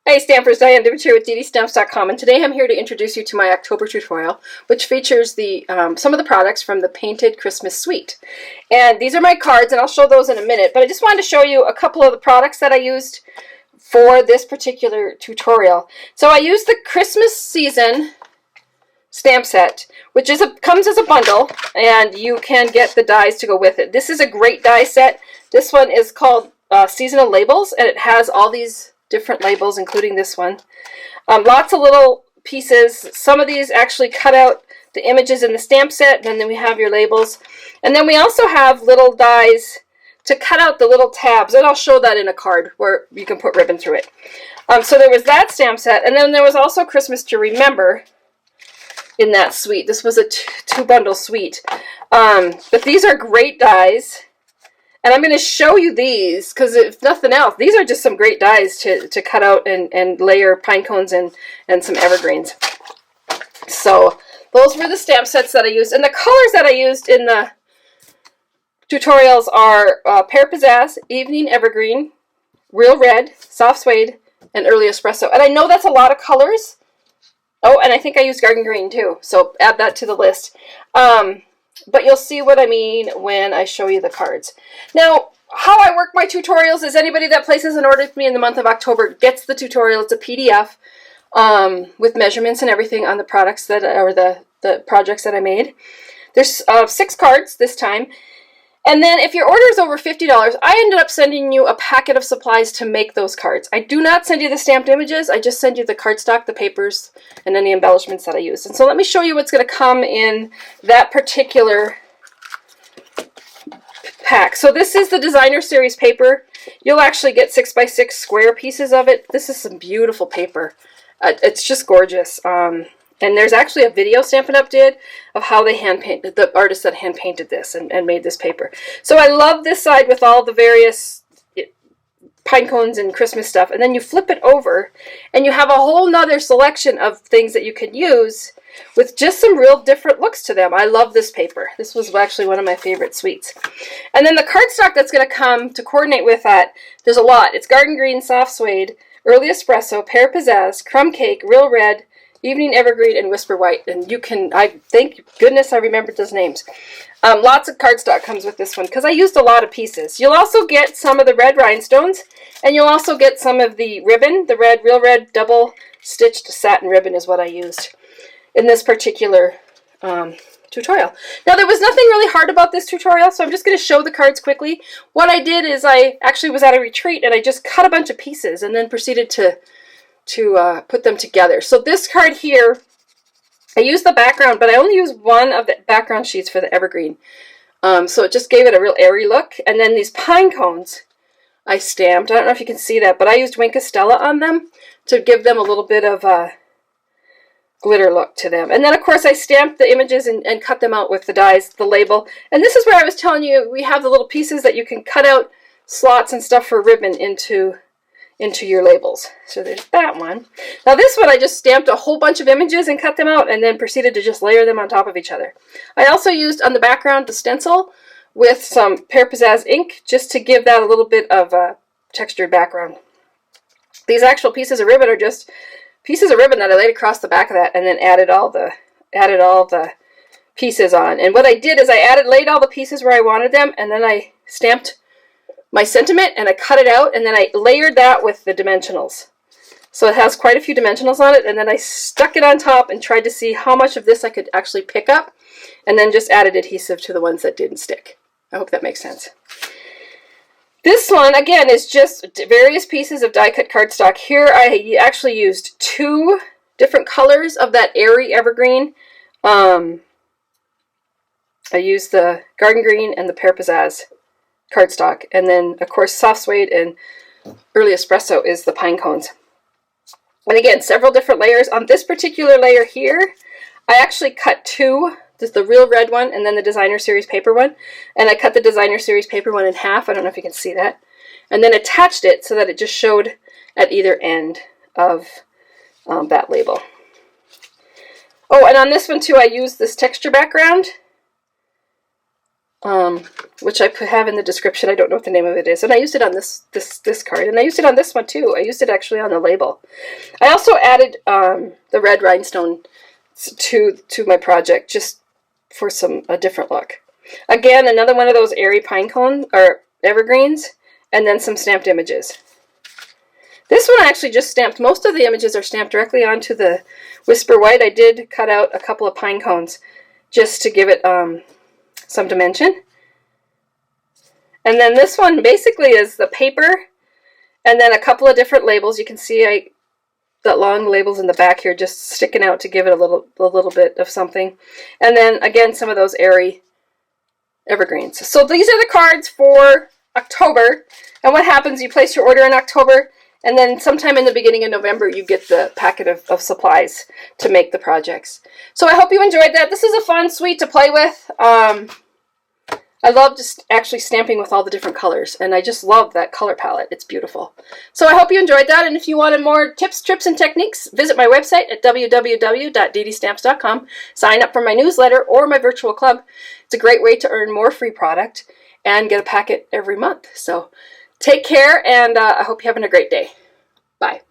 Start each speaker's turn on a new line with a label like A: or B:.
A: Hey Stampers, Diane Dimich here with DDStamps.com, and today I'm here to introduce you to my October tutorial, which features some of the products from the Painted Christmas Suite. And these are my cards, and I'll show those in a minute, but I just wanted to show you a couple of the products that I used for this particular tutorial. So I used the Christmas season stamp set, which comes as a bundle, and you can get the dies to go with it. This is a great die set. This one is called Seasonal Labels, and it has all these different labels, including this one. Lots of little pieces. Some of these actually cut out the images in the stamp set, and then we have your labels. And then we also have little dies to cut out the little tabs, and I'll show that in a card where you can put ribbon through it. So there was that stamp set, and then there was also Christmas to Remember in that suite. This was a two-bundle suite. But these are great dies. And I'm going to show you these because if nothing else, these are just some great dies to cut out and layer pine cones and some evergreens. So those were the stamp sets that I used. And the colors that I used in the tutorials are Pear Pizzazz, Evening Evergreen, Real Red, Soft Suede, and Early Espresso. And I know that's a lot of colors. Oh, and I think I used Garden Green too, so add that to the list. But you'll see what I mean when I show you the cards. Now, how I work my tutorials is anybody that places an order with me in the month of October gets the tutorial. It's a PDF with measurements and everything on the products that or the projects that I made. There's 6 cards this time. And then if your order is over $50, I ended up sending you a packet of supplies to make those cards. I do not send you the stamped images. I just send you the cardstock, the papers, and any embellishments that I use. And so let me show you what's going to come in that particular pack. So this is the Designer Series paper. You'll actually get 6x6 square pieces of it. This is some beautiful paper. It's just gorgeous. And there's actually a video Stampin' Up! Did of how they hand-painted, the artist that hand-painted this and made this paper. So I love this side with all the various pine cones and Christmas stuff. And then you flip it over, and you have a whole nother selection of things that you can use with just some real different looks to them. I love this paper. This was actually one of my favorite suites. And then the cardstock that's going to come to coordinate with that, there's a lot. It's Garden Green, Soft Suede, Early Espresso, Pear Pizzazz, Crumb Cake, Real Red, Evening Evergreen, and Whisper White. And you can, thank goodness I remembered those names. Lots of cardstock comes with this one because I used a lot of pieces. You'll also get some of the red rhinestones, and you'll also get some of the ribbon. The red, Real Red double stitched satin ribbon is what I used in this particular tutorial. Now there was nothing really hard about this tutorial, so I'm just going to show the cards quickly. What I did is I actually was at a retreat and I just cut a bunch of pieces and then proceeded to put them together. So this card here, I used the background, but I only used one of the background sheets for the evergreen. So it just gave it a real airy look. And then these pine cones I stamped. I don't know if you can see that, but I used Wink of Stella on them to give them a little bit of a glitter look to them. And then of course I stamped the images and cut them out with the dies, the label. And this is where I was telling you we have the little pieces that you can cut out slots and stuff for ribbon into your labels. So there's that one. Now this one I just stamped a whole bunch of images and cut them out and then proceeded to just layer them on top of each other. I also used on the background the stencil with some Pear Pizzazz ink just to give that a little bit of a textured background. These actual pieces of ribbon are just pieces of ribbon that I laid across the back of that and then added all the pieces on. And what I did is I laid all the pieces where I wanted them, and then I stamped my sentiment and I cut it out, and then I layered that with the dimensionals. So it has quite a few dimensionals on it, and then I stuck it on top and tried to see how much of this I could actually pick up, and then just added adhesive to the ones that didn't stick. I hope that makes sense. This one, again, is just various pieces of die-cut cardstock. Here I actually used 2 different colors of that airy evergreen. I used the Garden Green and the Pear Pizzazz cardstock, and then of course Soft Suede and Early Espresso is the pine cones. And again, several different layers. On this particular layer here, I actually cut 2. This is the Real Red one and then the Designer Series paper one. And I cut the Designer Series paper one in half. I don't know if you can see that. And then attached it so that it just showed at either end of that label. Oh, and on this one too, I used this texture background which I have in the description. I don't know what the name of it is. And I used it on this card. And I used it on this one too. I used it actually on the label. I also added the red rhinestone to my project just for a different look. Again, another one of those airy pine cone or evergreens, and then some stamped images. This one I actually just stamped. Most of the images are stamped directly onto the Whisper White. I did cut out a couple of pine cones just to give it some dimension. And then this one basically is the paper and then a couple of different labels. You can see I got long labels in the back here just sticking out to give it a little bit of something. And then again some of those airy evergreens. So these are the cards for October. And what happens, you place your order in October, and then sometime in the beginning of November you get the packet of supplies to make the projects. So I hope you enjoyed that. This is a fun suite to play with. I love just actually stamping with all the different colors, and I just love that color palette. It's beautiful. So I hope you enjoyed that, and if you wanted more tips, tricks, and techniques, visit my website at www.DDStamps.com. Sign up for my newsletter or my virtual club. It's a great way to earn more free product and get a packet every month. So take care, and I hope you're having a great day. Bye.